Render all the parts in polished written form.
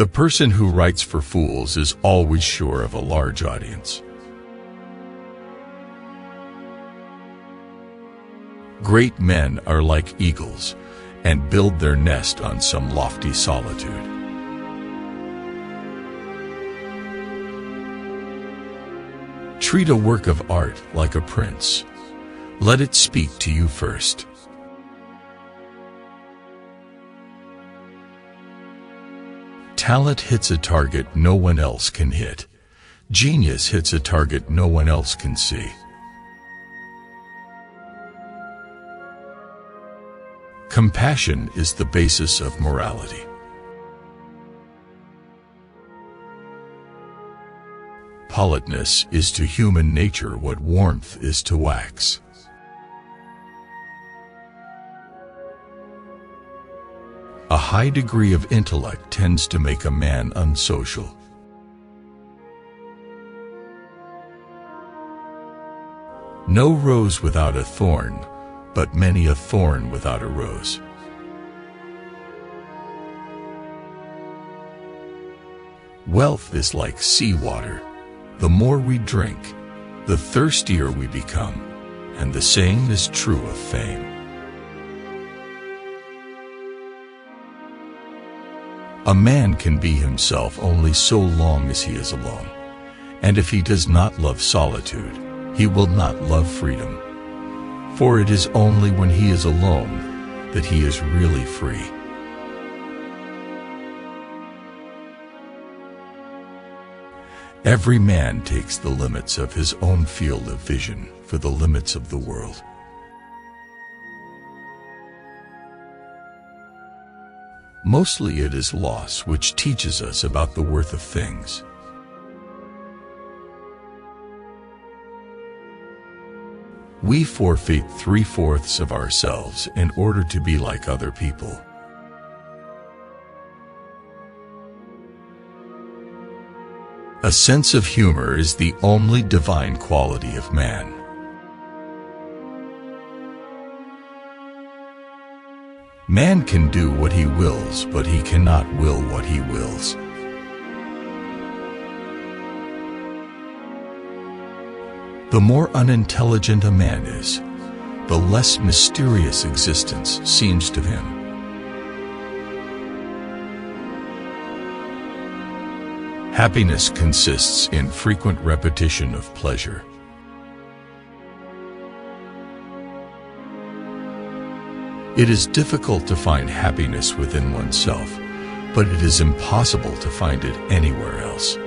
The person who writes for fools is always sure of a large audience. Great men are like eagles and build their nest on some lofty solitude. Treat a work of art like a prince. Let it speak to you first. Talent hits a target no one else can hit. Genius hits a target no one else can see. Compassion is the basis of morality. Politeness is to human nature what warmth is to wax. A high degree of intellect tends to make a man unsocial. No rose without a thorn, but many a thorn without a rose. Wealth is like seawater. The more we drink, the thirstier we become, and the same is true of fame. A man can be himself only so long as he is alone, and if he does not love solitude, he will not love freedom. For it is only when he is alone that he is really free. Every man takes the limits of his own field of vision for the limits of the world. Mostly it is loss which teaches us about the worth of things. We forfeit 3/4 of ourselves in order to be like other people. A sense of humor is the only divine quality of man. Man can do what he wills, but he cannot will what he wills. The more unintelligent a man is, the less mysterious existence seems to him. Happiness consists in frequent repetition of pleasure. It is difficult to find happiness within oneself, but it is impossible to find it anywhere else.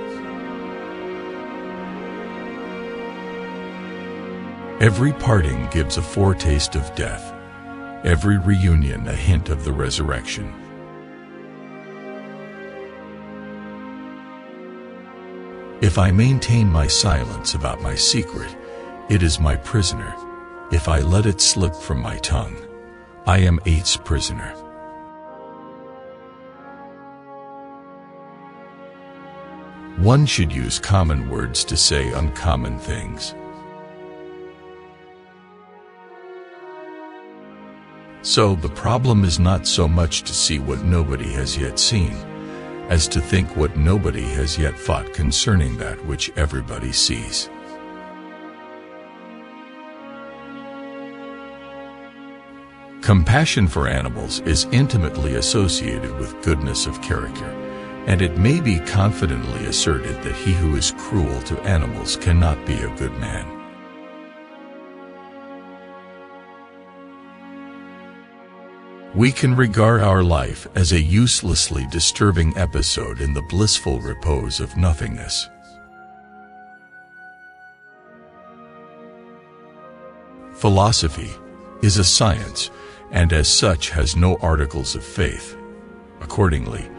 Every parting gives a foretaste of death, every reunion a hint of the resurrection. If I maintain my silence about my secret, it is my prisoner. If I let it slip from my tongue, I am its prisoner. One should use common words to say uncommon things. So the problem is not so much to see what nobody has yet seen, as to think what nobody has yet thought concerning that which everybody sees. Compassion for animals is intimately associated with goodness of character, and it may be confidently asserted that he who is cruel to animals cannot be a good man. We can regard our life as a uselessly disturbing episode in the blissful repose of nothingness. Philosophy is a science, and as such has no articles of faith. Accordingly,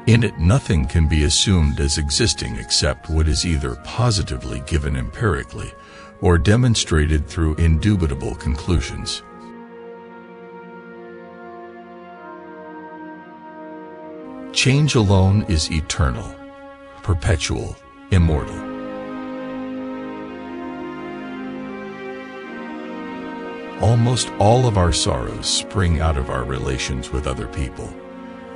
in it nothing can be assumed as existing except what is either positively given empirically or demonstrated through indubitable conclusions. Change alone is eternal, perpetual, immortal. Almost all of our sorrows spring out of our relations with other people,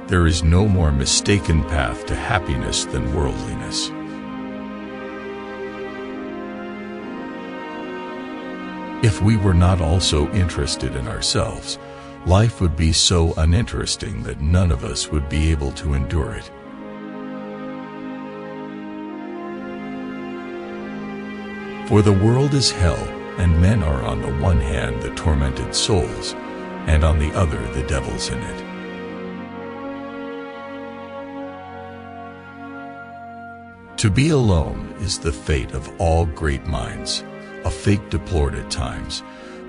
there is no more mistaken path to happiness than worldliness. If we were not also interested in ourselves, life would be so uninteresting that none of us would be able to endure it. For the world is hell, and men are on the one hand the tormented souls, and on the other the devils in it. To be alone is the fate of all great minds, a fate deplored at times,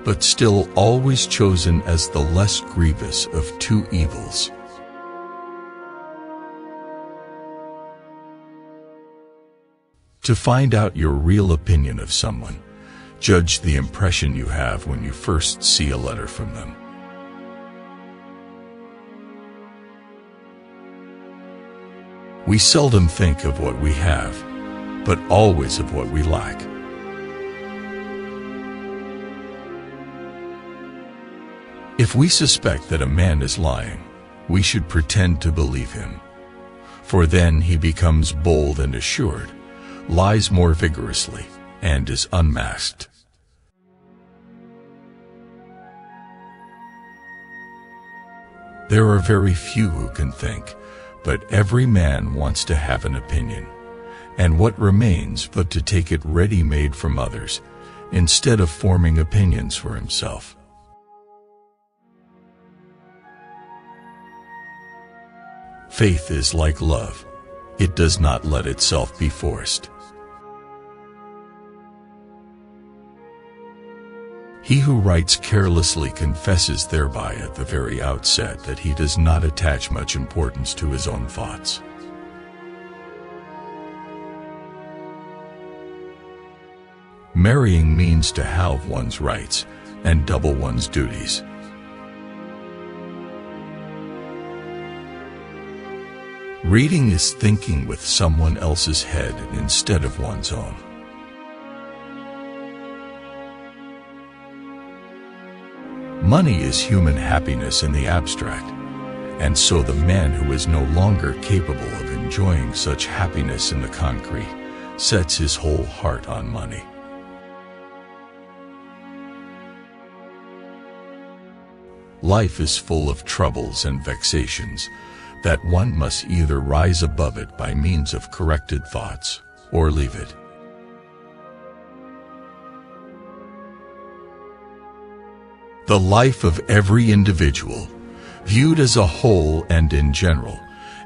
but still always chosen as the less grievous of two evils. To find out your real opinion of someone, judge the impression you have when you first see a letter from them. We seldom think of what we have, but always of what we lack. If we suspect that a man is lying, we should pretend to believe him, for then he becomes bold and assured, lies more vigorously, and is unmasked. There are very few who can think, but every man wants to have an opinion, and what remains but to take it ready-made from others, instead of forming opinions for himself. Faith is like love. It does not let itself be forced. He who writes carelessly confesses thereby at the very outset that he does not attach much importance to his own thoughts. Marrying means to halve one's rights and double one's duties. Reading is thinking with someone else's head instead of one's own. Money is human happiness in the abstract, and so the man who is no longer capable of enjoying such happiness in the concrete sets his whole heart on money. Life is full of troubles and vexations that one must either rise above it by means of corrected thoughts or leave it. The life of every individual, viewed as a whole and in general,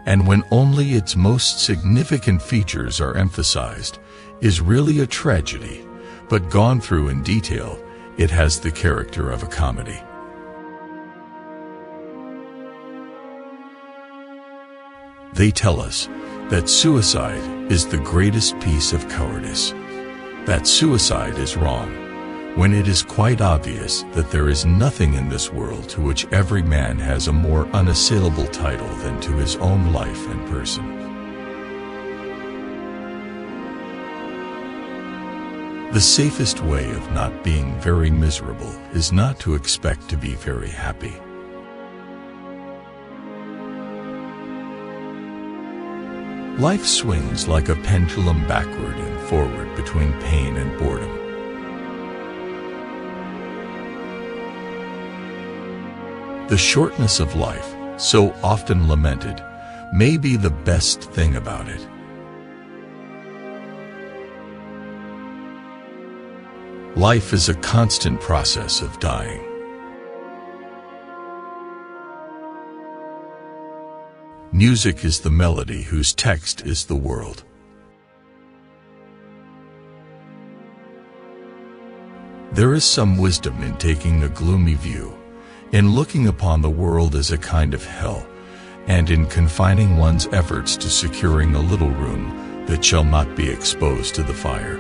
and when only its most significant features are emphasized, is really a tragedy, but gone through in detail, it has the character of a comedy. They tell us that suicide is the greatest piece of cowardice, that suicide is wrong, when it is quite obvious that there is nothing in this world to which every man has a more unassailable title than to his own life and person. The safest way of not being very miserable is not to expect to be very happy. Life swings like a pendulum backward and forward between pain and boredom. The shortness of life, so often lamented, may be the best thing about it. Life is a constant process of dying. Music is the melody whose text is the world. There is some wisdom in taking a gloomy view, in looking upon the world as a kind of hell, and in confining one's efforts to securing a little room that shall not be exposed to the fire.